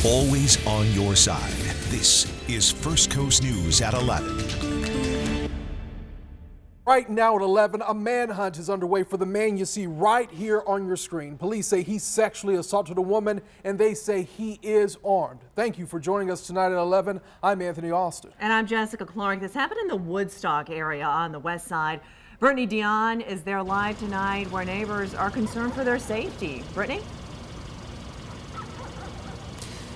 Always on your side. This is First Coast News at 11. Right now at 11, a manhunt is underway for the man you see right here on your screen. Police say he sexually assaulted a woman, and they say he is armed. Thank you for joining us tonight at 11. I'm Anthony Austin. And I'm Jessica Clark. This happened in the Woodstock area on the west side. Brittany Dion is there live tonight where neighbors are concerned for their safety. Brittany?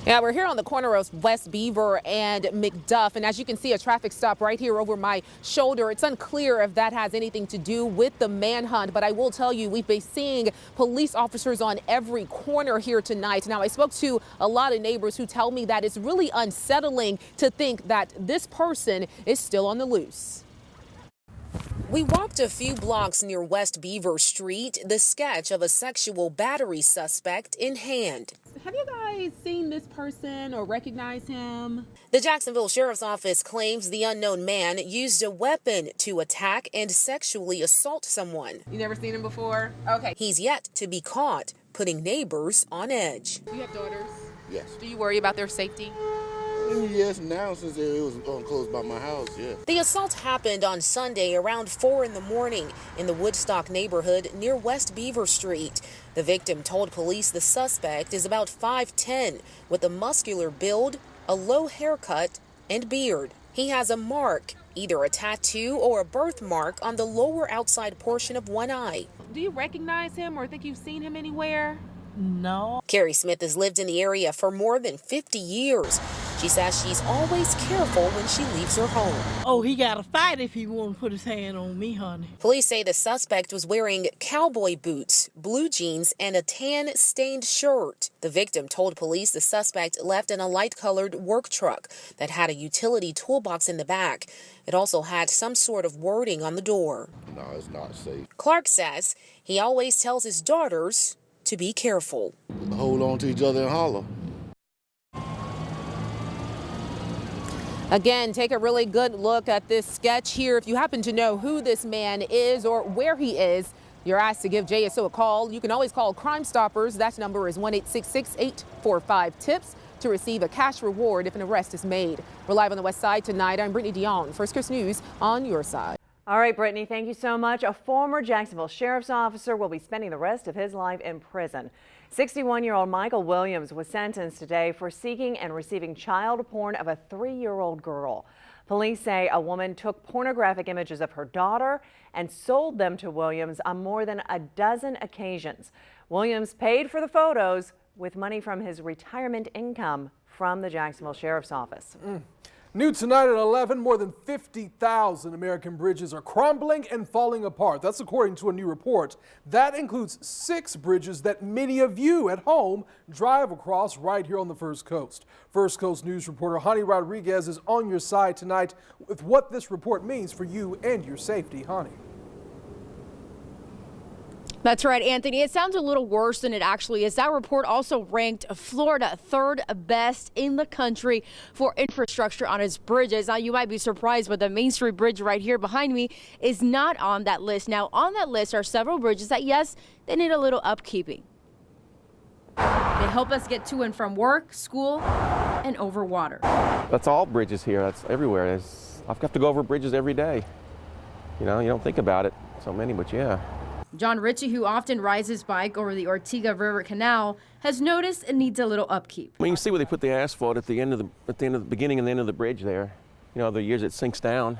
Yeah, we're here on the corner of West Beaver and McDuff, and as you can see, a traffic stop right here over my shoulder. It's unclear if that has anything to do with the manhunt, but I will tell you, we've been seeing police officers on every corner here tonight. Now, I spoke to a lot of neighbors who tell me that it's really unsettling to think that this person is still on the loose. We walked a few blocks near West Beaver Street, the sketch of a sexual battery suspect in hand. Have you guys seen this person or recognized him? The Jacksonville Sheriff's Office claims the unknown man used a weapon to attack and sexually assault someone. You never seen him before? Okay. He's yet to be caught, putting neighbors on edge. Do you have daughters? Yes. Do you worry about their safety? Yes, now since it was close by my house, yeah. The assault happened on Sunday around 4 in the morning in the Woodstock neighborhood near West Beaver Street. The victim told police the suspect is about 5'10", with a muscular build, a low haircut, and beard. He has a mark, either a tattoo or a birthmark on the lower outside portion of one eye. Do you recognize him or think you've seen him anywhere? No. Carrie Smith has lived in the area for more than 50 years. She says she's always careful when she leaves her home. Oh, he got to fight if he want to put his hand on me, honey. Police say the suspect was wearing cowboy boots, blue jeans, and a tan-stained shirt. The victim told police the suspect left in a light-colored work truck that had a utility toolbox in the back. It also had some sort of wording on the door. No, it's not safe. Clark says he always tells his daughters to be careful. Hold on to each other and holler. Again, take a really good look at this sketch here. If you happen to know who this man is or where he is, you're asked to give JSO a call. You can always call Crime Stoppers. That number is 1-866-845-TIPS to receive a cash reward if an arrest is made. We're live on the west side tonight. I'm Brittany Dion, First Coast News on your side. All right, Brittany, thank you so much. A former Jacksonville sheriff's officer will be spending the rest of his life in prison. 61-year-old Michael Williams was sentenced today for seeking and receiving child porn of a 3-year-old girl. Police say a woman took pornographic images of her daughter and sold them to Williams on more than a dozen occasions. Williams paid for the photos with money from his retirement income from the Jacksonville Sheriff's Office. New tonight at 11, more than 50,000 American bridges are crumbling and falling apart. That's according to a new report. That includes 6 bridges that many of you at home drive across right here on the First Coast. First Coast News reporter Honey Rodriguez is on your side tonight with what this report means for you and your safety. Honey. That's right, Anthony. It sounds a little worse than it actually is. That report also ranked Florida 3rd best in the country for infrastructure on its bridges. Now, you might be surprised, but the Main Street Bridge right here behind me is not on that list. Now, on that list are several bridges that, yes, they need a little upkeeping. They help us get to and from work, school, and over water. That's all bridges here. That's everywhere. I've got to go over bridges every day. You know, you don't think about it, so many, but yeah. John Ritchie, who often rides his bike over the Ortega River Canal, has noticed it needs a little upkeep. Well, you can see where they put the asphalt at the beginning and the end of the bridge there. You know, the years it sinks down,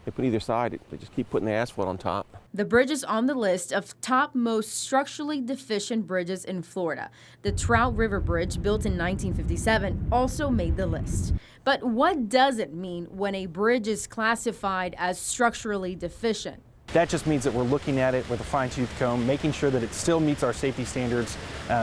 they put either side. They just keep putting the asphalt on top. The bridge is on the list of top most structurally deficient bridges in Florida. The Trout River Bridge, built in 1957, also made the list. But what does it mean when a bridge is classified as structurally deficient? That just means that we're looking at it with a fine-tooth comb, making sure that it still meets our safety standards,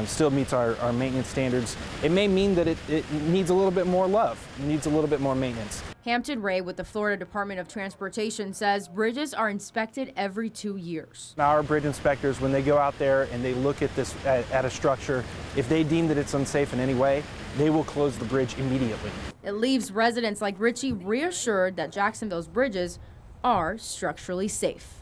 still meets our maintenance standards. It may mean that it needs a little bit more love, it needs a little bit more maintenance. Hampton Ray with the Florida Department of Transportation says bridges are inspected every 2 years. Our bridge inspectors, when they go out there and they look at this at a structure, if they deem that it's unsafe in any way, they will close the bridge immediately. It leaves residents like Ritchie reassured that Jacksonville's bridges are structurally safe.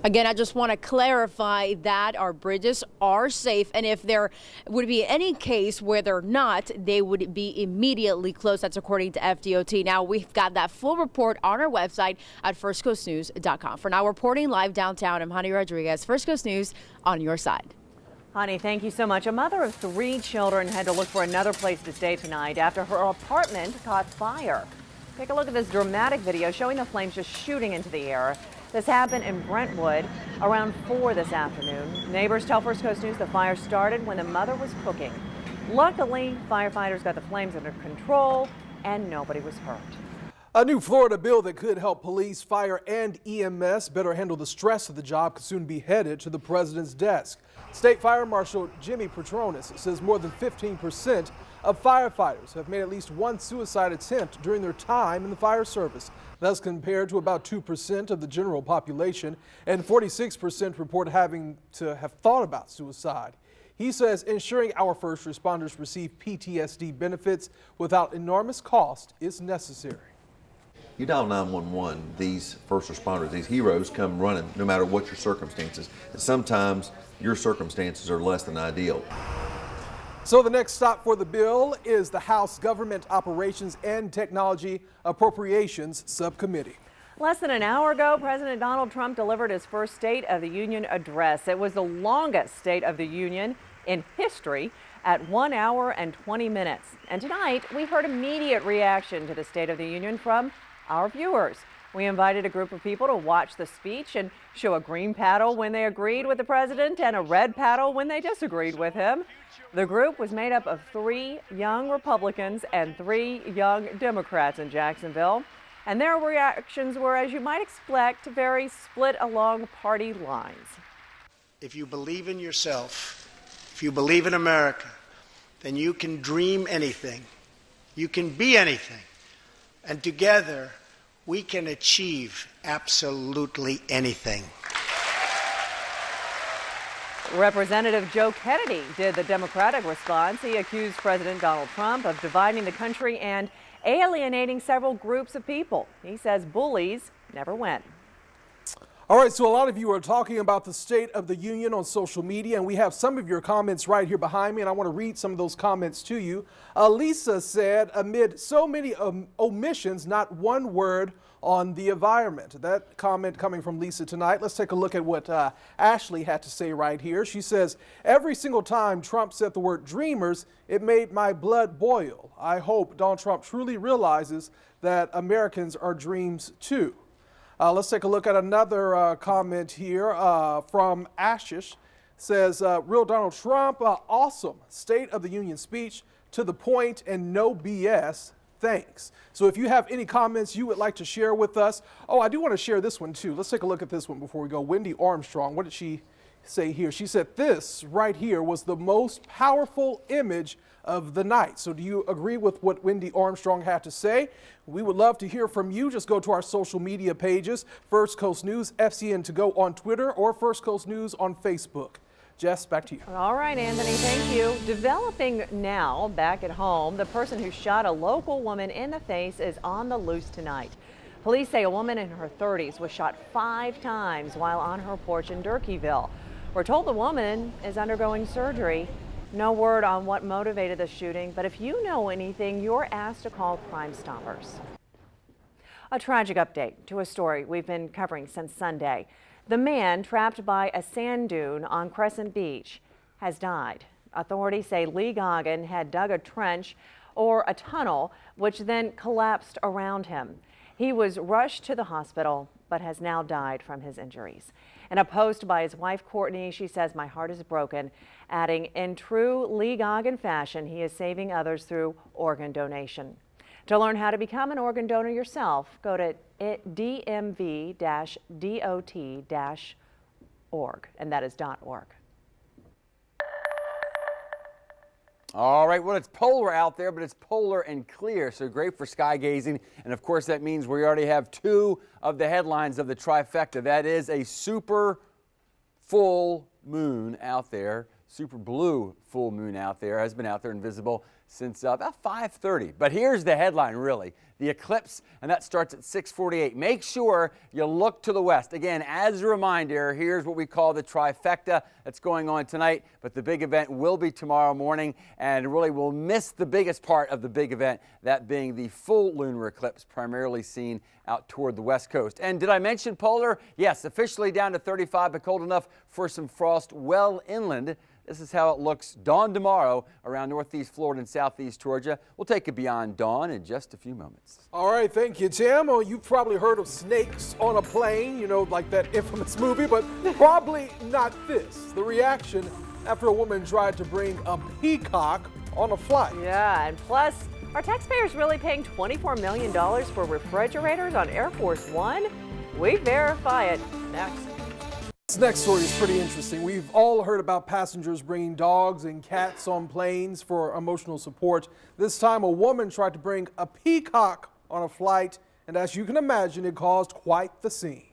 Again, I just want to clarify that our bridges are safe, and if there would be any case where they're not, they would be immediately closed. That's according to FDOT. Now, we've got that full report on our website at firstcoastnews.com. For now, reporting live downtown, I'm Hani Rodriguez, First Coast News, on your side. Honey, thank you so much. A mother of 3 children had to look for another place to stay tonight after her apartment caught fire. Take a look at this dramatic video showing the flames just shooting into the air. This happened in Brentwood around 4 this afternoon. Neighbors tell First Coast News the fire started when the mother was cooking. Luckily, firefighters got the flames under control and nobody was hurt. A new Florida bill that could help police, fire, and EMS better handle the stress of the job could soon be headed to the president's desk. State Fire Marshal Jimmy Petronis says more than 15% of firefighters have made at least one suicide attempt during their time in the fire service. That's compared to about 2% of the general population, and 46% report having to have thought about suicide. He says ensuring our first responders receive PTSD benefits without enormous cost is necessary. You dial 911, these first responders, these heroes come running no matter what your circumstances. And sometimes your circumstances are less than ideal. So the next stop for the bill is the House Government Operations and Technology Appropriations Subcommittee. Less than an hour ago, President Donald Trump delivered his first State of the Union address. It was the longest State of the Union in history at 1 hour and 20 minutes. And tonight, we heard immediate reaction to the State of the Union from our viewers. We invited a group of people to watch the speech and show a green paddle when they agreed with the president and a red paddle when they disagreed with him. The group was made up of 3 young Republicans and 3 young Democrats in Jacksonville. And their reactions were, as you might expect, very split along party lines. If you believe in yourself, if you believe in America, then you can dream anything. You can be anything. And together, we can achieve absolutely anything. Representative Joe Kennedy did the Democratic response. He accused President Donald Trump of dividing the country and alienating several groups of people. He says bullies never win. All right, so a lot of you are talking about the State of the Union on social media, and we have some of your comments right here behind me, and I want to read some of those comments to you. Lisa said, amid so many omissions, not one word on the environment. That comment coming from Lisa tonight. Let's take a look at what Ashley had to say right here. She says, every single time Trump said the word dreamers, it made my blood boil. I hope Donald Trump truly realizes that Americans are dreams too. Let's take a look at another comment here from Ashish. Says, real Donald Trump, awesome State of the Union speech, to the point and no BS. Thanks. So if you have any comments you would like to share with us. Oh, I do want to share this one too. Let's take a look at this one before we go. Wendy Armstrong, what did she say here? She said this right here was the most powerful image of the night. So do you agree with what Wendy Armstrong had to say? We would love to hear from you. Just go to our social media pages, First Coast News, FCN to go on Twitter, or First Coast News on Facebook. Jess, back to you. All right, Anthony, thank you. Developing now back at home, the person who shot a local woman in the face is on the loose tonight. Police say a woman in her 30s was shot 5 times while on her porch in Durkeeville. We're told the woman is undergoing surgery. No word on what motivated the shooting, but if you know anything, you're asked to call Crime Stoppers. A tragic update to a story we've been covering since Sunday. The man trapped by a sand dune on Crescent Beach has died. Authorities say Lee Goggin had dug a trench or a tunnel, which then collapsed around him. He was rushed to the hospital, but has now died from his injuries. In a post by his wife, Courtney, she says, "My heart is broken," adding, in true Lee Goggin fashion, he is saving others through organ donation. To learn how to become an organ donor yourself, go to dmv-dot.org, and that is .org. All right, well, it's polar out there, but it's polar and clear, so great for sky gazing. And of course, that means we already have 2 of the headlines of the trifecta. That is a super full moon out there. super blue full moon out there. Has been out there and visible since about 5:30. But here's the headline, really. The eclipse, and that starts at 6:48. Make sure you look to the west. Again, as a reminder, here's what we call the trifecta that's going on tonight, but the big event will be tomorrow morning, and really we'll miss the biggest part of the big event, that being the full lunar eclipse, primarily seen out toward the west coast. And did I mention polar? Yes, officially down to 35, but cold enough for some frost well inland. This is how it looks dawn tomorrow around northeast Florida and southeast Georgia. We'll take it beyond dawn in just a few moments. All right, thank you, Tim. Oh, you've probably heard of snakes on a plane, you know, like that infamous movie, but probably not this. The reaction after a woman tried to bring a peacock on a flight. Yeah, and plus, are taxpayers really paying $24 million for refrigerators on Air Force One? We verify it next. This next story is pretty interesting. We've all heard about passengers bringing dogs and cats on planes for emotional support. This time, a woman tried to bring a peacock on a flight, and as you can imagine, it caused quite the scene.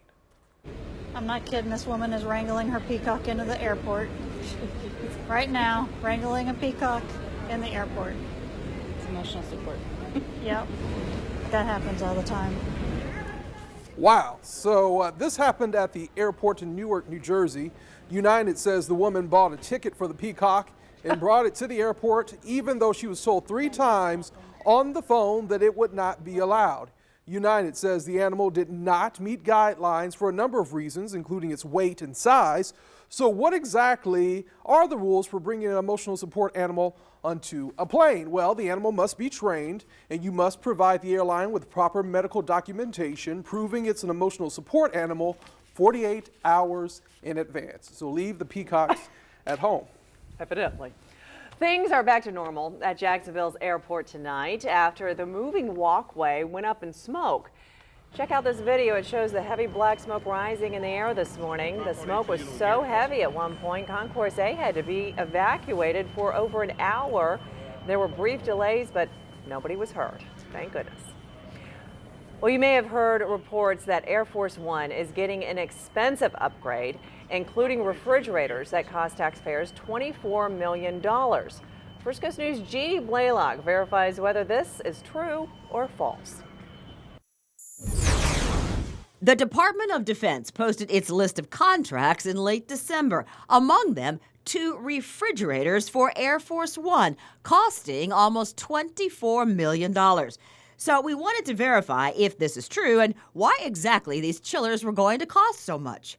I'm not kidding. This woman is wrangling her peacock into the airport. Right now, wrangling a peacock in the airport. It's emotional support. Yep. That happens all the time. Wow. So this happened at the airport in Newark, New Jersey. United says the woman bought a ticket for the peacock and brought it to the airport, even though she was told 3 times on the phone that it would not be allowed. United says the animal did not meet guidelines for a number of reasons, including its weight and size. So what exactly are the rules for bringing an emotional support animal onto a plane? Well, the animal must be trained, and you must provide the airline with proper medical documentation proving it's an emotional support animal 48 hours in advance. So leave the peacocks at home. Evidently. Things are back to normal at Jacksonville's airport tonight after the moving walkway went up in smoke. Check out this video. It shows the heavy black smoke rising in the air this morning. The smoke was so heavy at one point, Concourse A had to be evacuated for over an hour. There were brief delays, but nobody was hurt. Thank goodness. Well, you may have heard reports that Air Force One is getting an expensive upgrade, including refrigerators that cost taxpayers $24 million. First Coast News' G. Blaylock verifies whether this is true or false. The Department of Defense posted its list of contracts in late December. Among them, 2 refrigerators for Air Force One, costing almost $24 million. So we wanted to verify if this is true and why exactly these chillers were going to cost so much.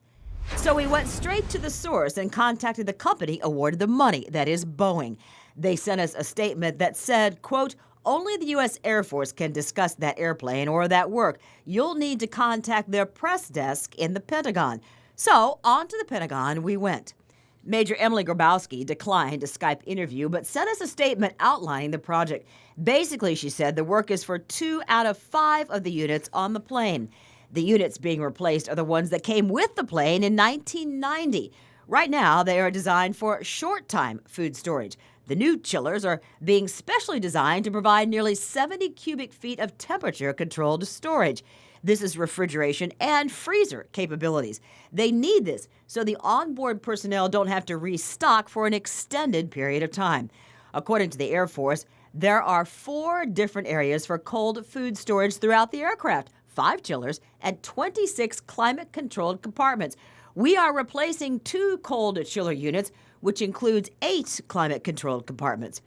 So we went straight to the source and contacted the company awarded the money, that is Boeing. They sent us a statement that said, quote, only the U.S. Air Force can discuss that airplane or that work. You'll need to contact their press desk in the Pentagon. So on to the Pentagon we went. Major Emily Grabowski declined a Skype interview, but sent us a statement outlining the project. Basically, she said the work is for 2 out of 5 of the units on the plane. The units being replaced are the ones that came with the plane in 1990. Right now, they are designed for short-time food storage. The new chillers are being specially designed to provide nearly 70 cubic feet of temperature-controlled storage. This is refrigeration and freezer capabilities. They need this so the onboard personnel don't have to restock for an extended period of time. According to the Air Force, there are 4 different areas for cold food storage throughout the aircraft, 5 chillers, and 26 climate-controlled compartments. We are replacing 2 cold chiller units, which includes 8 climate-controlled compartments.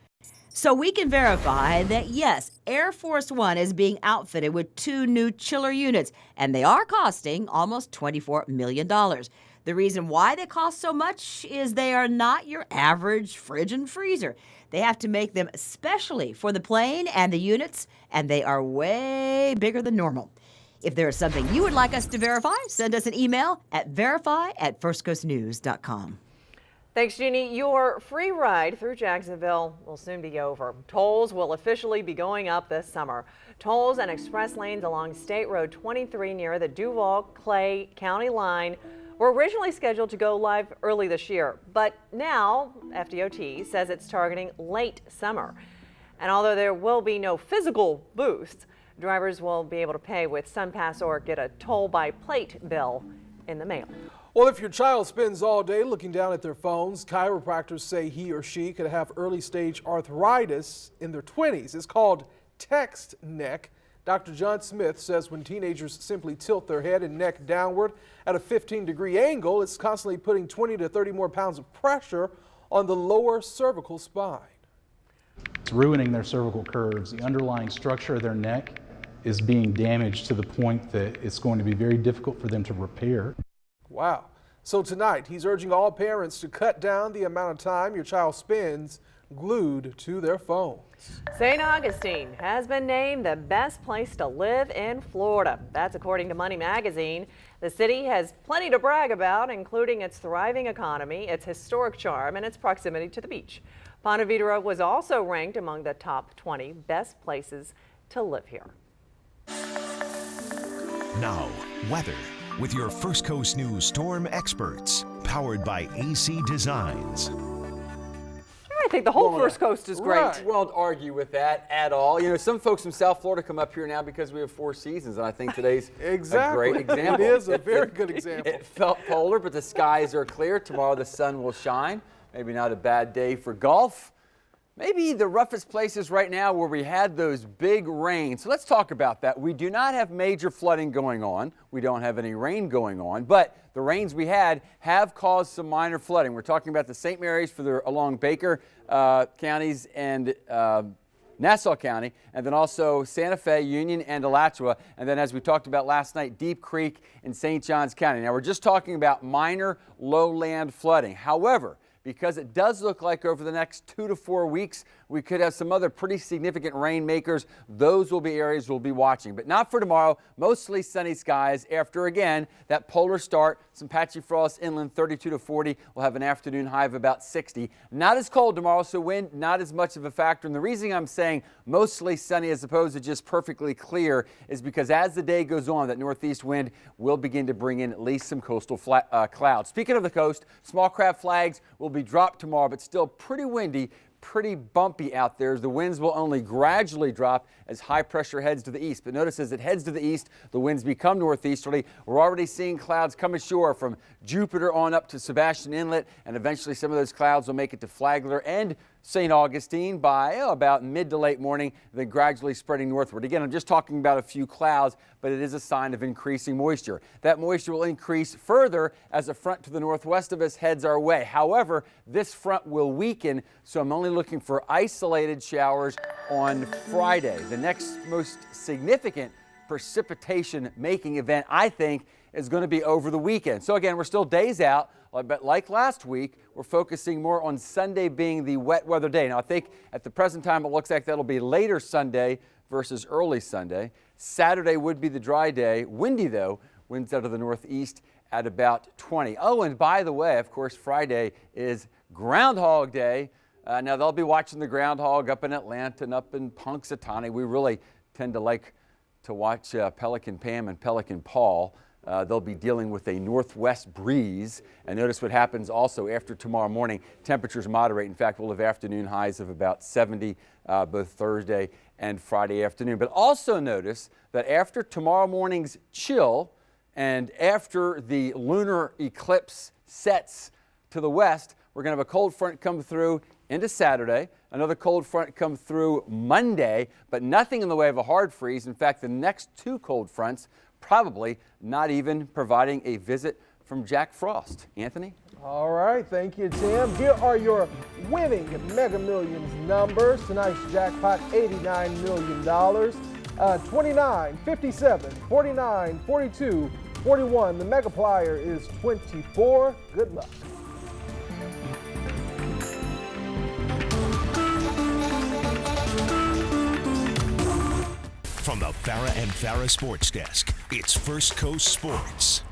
So we can verify that, yes, Air Force One is being outfitted with 2 new chiller units, and they are costing almost $24 million. The reason why they cost so much is they are not your average fridge and freezer. They have to make them specially for the plane and the units, and they are way bigger than normal. If there is something you would like us to verify, send us an email at verify@firstcoastnews.com. Thanks, Jeannie. Your free ride through Jacksonville will soon be over. Tolls will officially be going up this summer. Tolls and express lanes along State Road 23 near the Duval-Clay County line were originally scheduled to go live early this year, but now FDOT says it's targeting late summer. And although there will be no physical booths, drivers will be able to pay with SunPass or get a toll by plate bill in the mail. Well, if your child spends all day looking down at their phones, chiropractors say he or she could have early stage arthritis in their 20s. It's called text neck. Dr. John Smith says when teenagers simply tilt their head and neck downward at a 15-degree angle, it's constantly putting 20 to 30 more pounds of pressure on the lower cervical spine. It's ruining their cervical curves. The underlying structure of their neck is being damaged to the point that it's going to be very difficult for them to repair. Wow. So tonight, he's urging all parents to cut down the amount of time your child spends glued to their phones. St. Augustine has been named the best place to live in Florida. That's according to Money Magazine. The city has plenty to brag about, including its thriving economy, its historic charm, and its proximity to the beach. Ponte Vedra was also ranked among the top 20 best places to live here. Now, weather with your First Coast News storm experts, powered by AC Designs. I think the whole First Coast is great. Right. Won't argue with that at all. You know, some folks from South Florida come up here now because we have 4 seasons, and I think today's a great example. It is a very good example. It felt polar, but the skies are clear. Tomorrow the sun will shine. Maybe not a bad day for golf. Maybe the roughest places right now where we had those big rains. So let's talk about that. We do not have major flooding going on. We don't have any rain going on, but the rains we had have caused some minor flooding. We're talking about the St. Mary's along Baker counties and Nassau County, and then also Santa Fe, Union, and Alachua. And then as we talked about last night, Deep Creek in St. Johns County. Now we're just talking about minor lowland flooding. However, because it does look like over the next 2 to 4 weeks, we could have some other pretty significant rainmakers. Those will be areas we'll be watching, but not for tomorrow. Mostly sunny skies after, again, that polar start. Some patchy frost inland, 32 to 40. We'll have an afternoon high of about 60. Not as cold tomorrow, so wind not as much of a factor. And the reason I'm saying mostly sunny as opposed to just perfectly clear is because as the day goes on, that northeast wind will begin to bring in at least some coastal clouds. Speaking of the coast, small craft flags will be dropped tomorrow, but still pretty windy, pretty bumpy out there. The winds will only gradually drop as high pressure heads to the east. But notice as it heads to the east, the winds become northeasterly. We're already seeing clouds come ashore from Jupiter on up to Sebastian Inlet, and eventually some of those clouds will make it to Flagler and St. Augustine by about mid to late morning, then gradually spreading northward. Again, I'm just talking about a few clouds, but it is a sign of increasing moisture. That moisture will increase further as a front to the northwest of us heads our way. However, this front will weaken, so I'm only looking for isolated showers on Friday. The next most significant precipitation making event, I think, is going to be over the weekend. So again, we're still days out, but like last week, we're focusing more on Sunday being the wet weather day. Now, I think at the present time, it looks like that'll be later Sunday versus early Sunday. Saturday would be the dry day. Windy, though, winds out of the northeast at about 20. Oh, and by the way, of course, Friday is Groundhog Day. Now, they'll be watching the groundhog up in Atlanta and up in Punxsutawney. We really tend to like to watch Pelican Pam and Pelican Paul. They'll be dealing with a northwest breeze. And notice what happens also after tomorrow morning. Temperatures moderate. In fact, we'll have afternoon highs of about 70 both Thursday and Friday afternoon. But also notice that after tomorrow morning's chill and after the lunar eclipse sets to the west, we're going to have a cold front come through into Saturday, another cold front come through Monday, but nothing in the way of a hard freeze. In fact, the next 2 cold fronts probably not even providing a visit from Jack Frost. Anthony? All right, thank you, Tim. Here are your winning Mega Millions numbers. Tonight's jackpot, $89 million. 29, 57, 49, 42, 41. The Megaplier is 24. Good luck. From the Farrah and Farrah Sports Desk, it's First Coast Sports.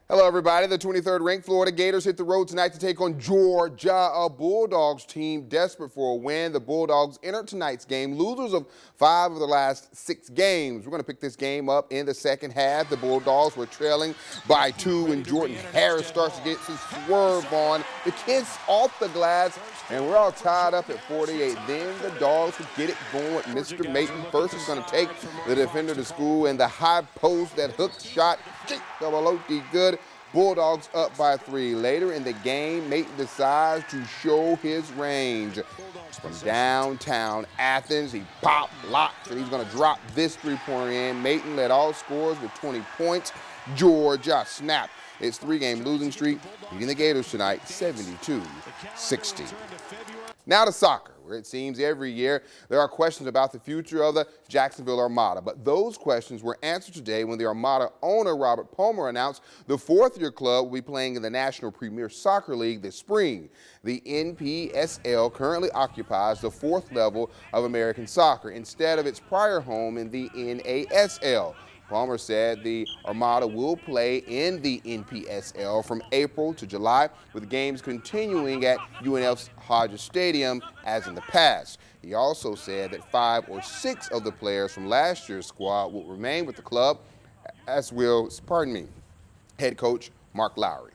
Hello, everybody. The 23rd ranked Florida Gators hit the road tonight to take on Georgia, a Bulldogs team desperate for a win. The Bulldogs entered tonight's game losers of 5 of the last 6 games. We're going to pick this game up in the second half. The Bulldogs were trailing by 2 when Jordan Harris starts to get some swerve on. The kids off the glass, and we're all tied up at 48. Then the Dogs would get it going with Mr. Maton. First is going to take the defender to school, and the high post, that hook shot, J-double-O-D good. Bulldogs up by 3. Later in the game, Mayton decides to show his range. From downtown Athens, he popped, locks, and he's going to drop this three-pointer in. Mayton led all scorers with 20 points. Georgia snapped its 3-game losing streak, beating the Gators tonight 72-60. Now to soccer, where it seems every year there are questions about the future of the Jacksonville Armada. But those questions were answered today when the Armada owner, Robert Palmer, announced the fourth-year club will be playing in the National Premier Soccer League this spring. The NPSL currently occupies the 4th level of American soccer instead of its prior home in the NASL. Palmer said the Armada will play in the NPSL from April to July, with games continuing at UNF's Hodges Stadium as in the past. He also said that 5 or 6 of the players from last year's squad will remain with the club, as will, head coach Mark Lowry.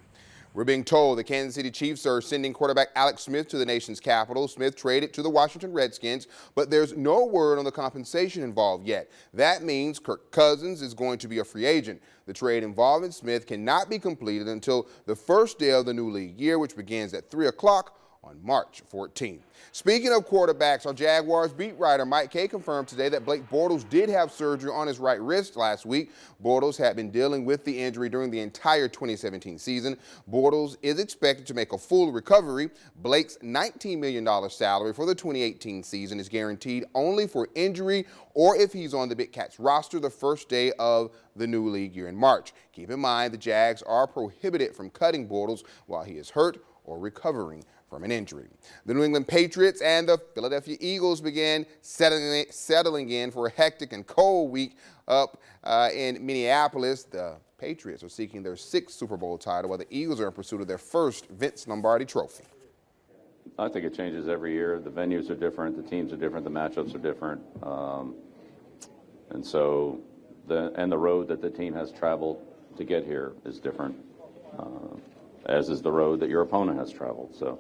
We're being told the Kansas City Chiefs are sending quarterback Alex Smith to the nation's capital. Smith traded to the Washington Redskins, but there's no word on the compensation involved yet. That means Kirk Cousins is going to be a free agent. The trade involving Smith cannot be completed until the first day of the new league year, which begins at 3 o'clock on March 14th. Speaking of quarterbacks, our Jaguars beat writer Mike Kay confirmed today that Blake Bortles did have surgery on his right wrist last week. Bortles had been dealing with the injury during the entire 2017 season. Bortles is expected to make a full recovery. Blake's $19 million salary for the 2018 season is guaranteed only for injury or if he's on the Big Cats roster the first day of the new league year in March. Keep in mind the Jags are prohibited from cutting Bortles while he is hurt or recovering from an injury. The New England Patriots and the Philadelphia Eagles began settling in for a hectic and cold week up in Minneapolis. The Patriots are seeking their 6th Super Bowl title, while the Eagles are in pursuit of their first Vince Lombardi trophy. I think it changes every year. The venues are different, the teams are different, the matchups are different. And so the road that the team has traveled to get here is different, as is the road that your opponent has traveled. So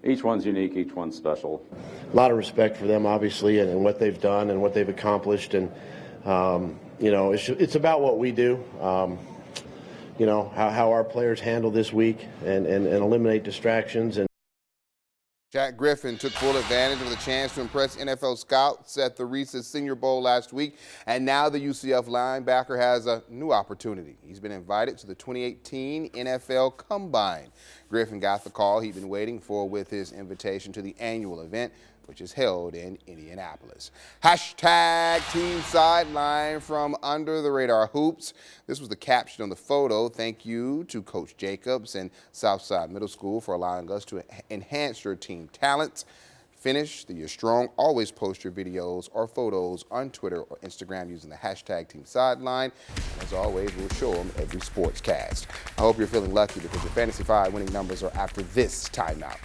each one's unique, each one's special. A lot of respect for them, obviously, and what they've done and what they've accomplished. And, you know, it's about what we do, you know, how our players handle this week and eliminate distractions. And Jack Griffin took full advantage of the chance to impress NFL scouts at the Reese's Senior Bowl last week, and now the UCF linebacker has a new opportunity. He's been invited to the 2018 NFL Combine. Griffin got the call he'd been waiting for with his invitation to the annual event, which is held in Indianapolis. Hashtag Team Sideline from Under the Radar Hoops. This was the caption on the photo. Thank you to Coach Jacobs and Southside Middle School for allowing us to enhance your team talents. Finish the year strong. Always post your videos or photos on Twitter or Instagram using the hashtag Team Sideline. And as always, we'll show them every sportscast. I hope you're feeling lucky because your Fantasy 5 winning numbers are after this timeout.